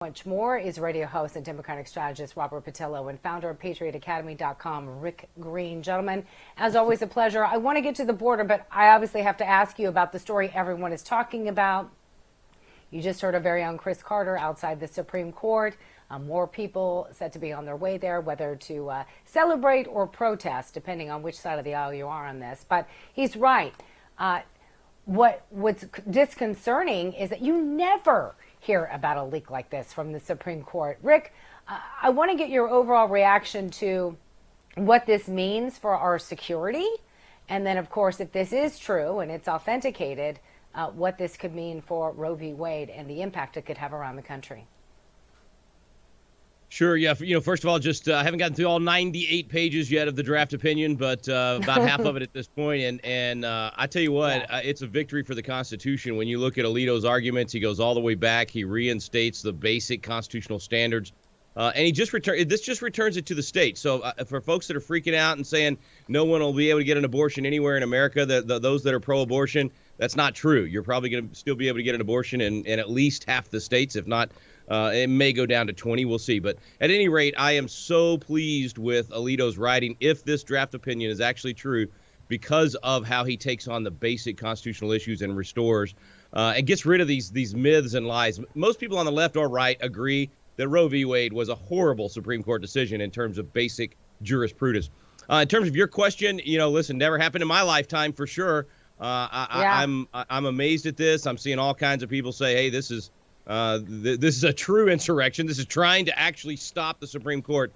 Much more is radio host and Democratic strategist Robert Patillo and founder of PatriotAcademy.com, Rick Green. Gentlemen, as always, a pleasure. I want to get to the border, but I obviously have to ask you about the story everyone is talking about. You just heard our very own Chris Carter outside the Supreme Court. More people said to be on their way there, whether to celebrate or protest, depending on which side of the aisle you are on this. But he's right. What's disconcerting is that you never hear about a leak like this from the Supreme Court. Rick, I want to get your overall reaction to what this means for our security. And then, of course, if this is true and it's authenticated, what this could mean for Roe v. Wade and the impact it could have around the country. Sure. Yeah. First of all, just I haven't gotten through all 98 pages yet of the draft opinion, but about half of it at this point. And I tell you what, it's a victory for the Constitution. When you look at Alito's arguments, he goes all the way back. He reinstates the basic constitutional standards. And he just returns it to the state. So for folks that are freaking out and saying no one will be able to get an abortion anywhere in America, those that are pro-abortion, that's not true. You're probably going to still be able to get an abortion in at least half the states, if not. It may go down to 20. We'll see. But at any rate, I am so pleased with Alito's writing, if this draft opinion is actually true, because of how he takes on the basic constitutional issues and restores and gets rid of these myths and lies. Most people on the left or right agree that Roe v. Wade was a horrible Supreme Court decision in terms of basic jurisprudence. In terms of your question, listen, never happened in my lifetime for sure. I'm amazed at this. I'm seeing all kinds of people say, hey, this is a true insurrection. This is trying to actually stop the Supreme Court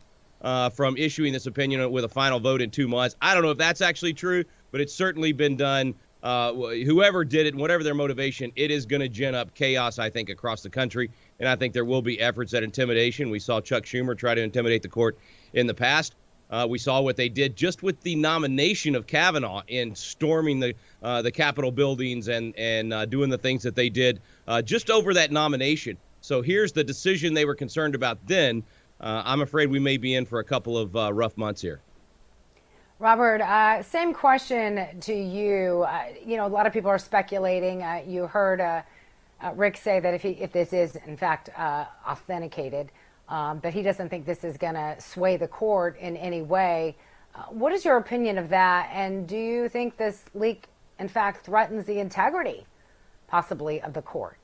from issuing this opinion with a final vote in 2 months. I don't know if that's actually true, but it's certainly been done. Whoever did it, whatever their motivation, it is going to gin up chaos, I think, across the country. And I think there will be efforts at intimidation. We saw Chuck Schumer try to intimidate the court in the past. We saw what they did just with the nomination of Kavanaugh in storming the Capitol buildings and doing the things that they did just over that nomination. So here's the decision they were concerned about then. I'm afraid we may be in for a couple of rough months here. Robert, same question to you. A lot of people are speculating. You heard Rick say that if this is, in fact, authenticated, that he doesn't think this is going to sway the court in any way. What is your opinion of that? And do you think this leak, in fact, threatens the integrity, possibly, of the court?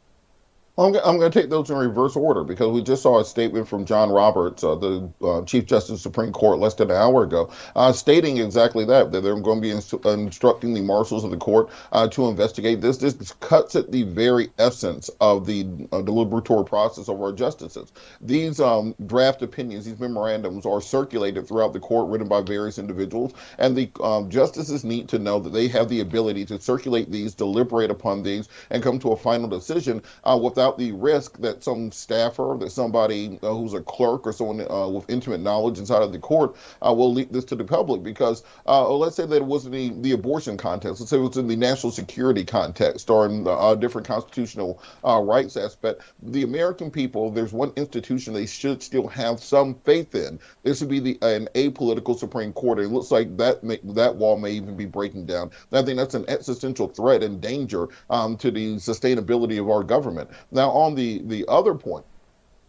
I'm going to take those in reverse order because we just saw a statement from John Roberts, the Chief Justice of the Supreme Court, less than an hour ago, stating exactly that they're going to be instructing the marshals of the court to investigate this. This cuts at the very essence of the deliberatory process of our justices. These draft opinions, these memorandums are circulated throughout the court, written by various individuals, and the justices need to know that they have the ability to circulate these, deliberate upon these, and come to a final decision without the risk that some staffer, that somebody who's a clerk or someone with intimate knowledge inside of the court will leak this to the public. Because let's say that it wasn't the abortion context, let's say it was in the national security context or in a different constitutional rights aspect. The American people, there's one institution they should still have some faith in. This would be an apolitical Supreme Court. And it looks like that wall may even be breaking down. And I think that's an existential threat and danger to the sustainability of our government. Now, on the other point,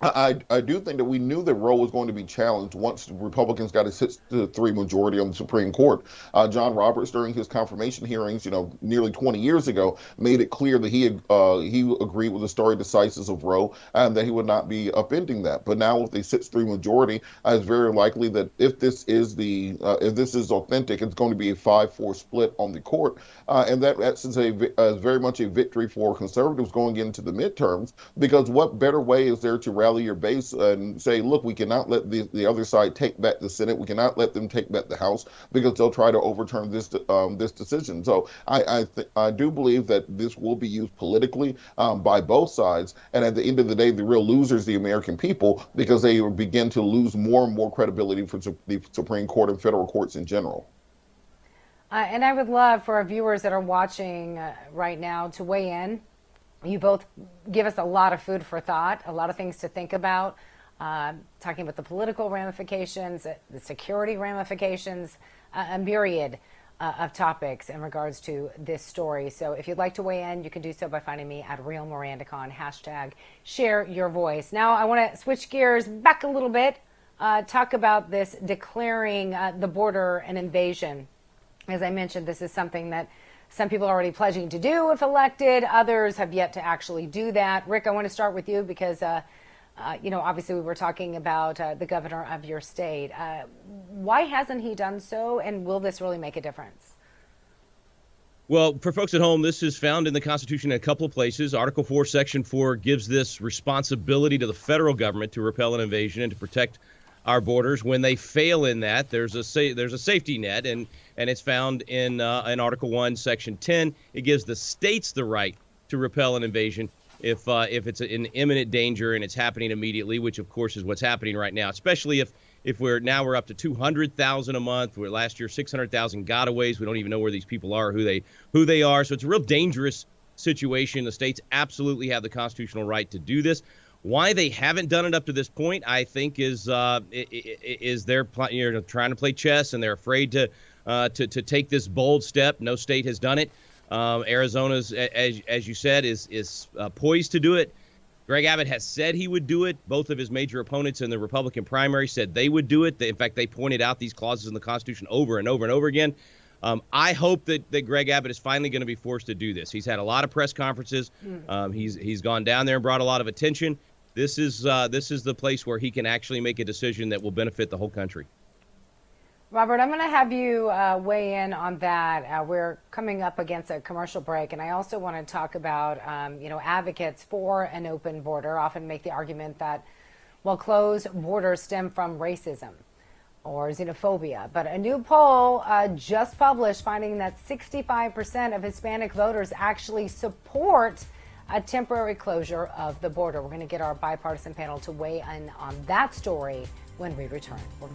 I do think that we knew that Roe was going to be challenged once Republicans got a 6-3 majority on the Supreme Court. John Roberts, during his confirmation hearings, nearly 20 years ago, made it clear that he agreed with the stare decisis of Roe and that he would not be upending that. But now, with the 6-3 majority, it's very likely that if this is authentic, it's going to be a 5-4 split on the court, and that's very much a victory for conservatives going into the midterms. Because what better way is there to rally your base and say, look, we cannot let the other side take back the Senate. We cannot let them take back the House because they'll try to overturn this decision. So I do believe that this will be used politically by both sides. And at the end of the day, the real losers, the American people, because they will begin to lose more and more credibility for the Supreme Court and federal courts in general. And I would love for our viewers that are watching right now to weigh in. You both give us a lot of food for thought, a lot of things to think about, talking about the political ramifications, the security ramifications, a myriad of topics in regards to this story. So if you'd like to weigh in, you can do so by finding me at RealMirandaCon, hashtag share your voice. Now I want to switch gears back a little bit, talk about this declaring the border an invasion. As I mentioned, this is something that some people are already pledging to do if elected. Others have yet to actually do that. Rick, I want to start with you because obviously we were talking about the governor of your state. Why hasn't he done so, and will this really make a difference? Well, for folks at home, this is found in the Constitution in a couple of places. Article 4, Section 4 gives this responsibility to the federal government to repel an invasion and to protect our borders. When they fail in that, there's a safety net, and it's found in Article 1, Section 10. It gives the states the right to repel an invasion if it's in imminent danger and it's happening immediately, which of course is what's happening right now, especially if we're up to 200,000 a month. Where last year 600,000 gotaways. We don't even know where these people are, who they are. So it's a real dangerous situation. The states absolutely have the constitutional right to do this. Why they haven't done it up to this point, I think, is they're trying to play chess and they're afraid to take this bold step. No state has done it. Arizona's, as you said, is poised to do it. Greg Abbott has said he would do it. Both of his major opponents in the Republican primary said they would do it. In fact, they pointed out these clauses in the Constitution over and over and over again. I hope that Greg Abbott is finally going to be forced to do this. He's had a lot of press conferences. He's gone down there and brought a lot of attention. This is the place where he can actually make a decision that will benefit the whole country. Robert, I'm going to have you weigh in on that. We're coming up against a commercial break, and I also want to talk about, advocates for an open border often make the argument that, closed borders stem from racism or xenophobia. But a new poll just published finding that 65% of Hispanic voters actually support a temporary closure of the border. We're going to get our bipartisan panel to weigh in on that story when we return. We'll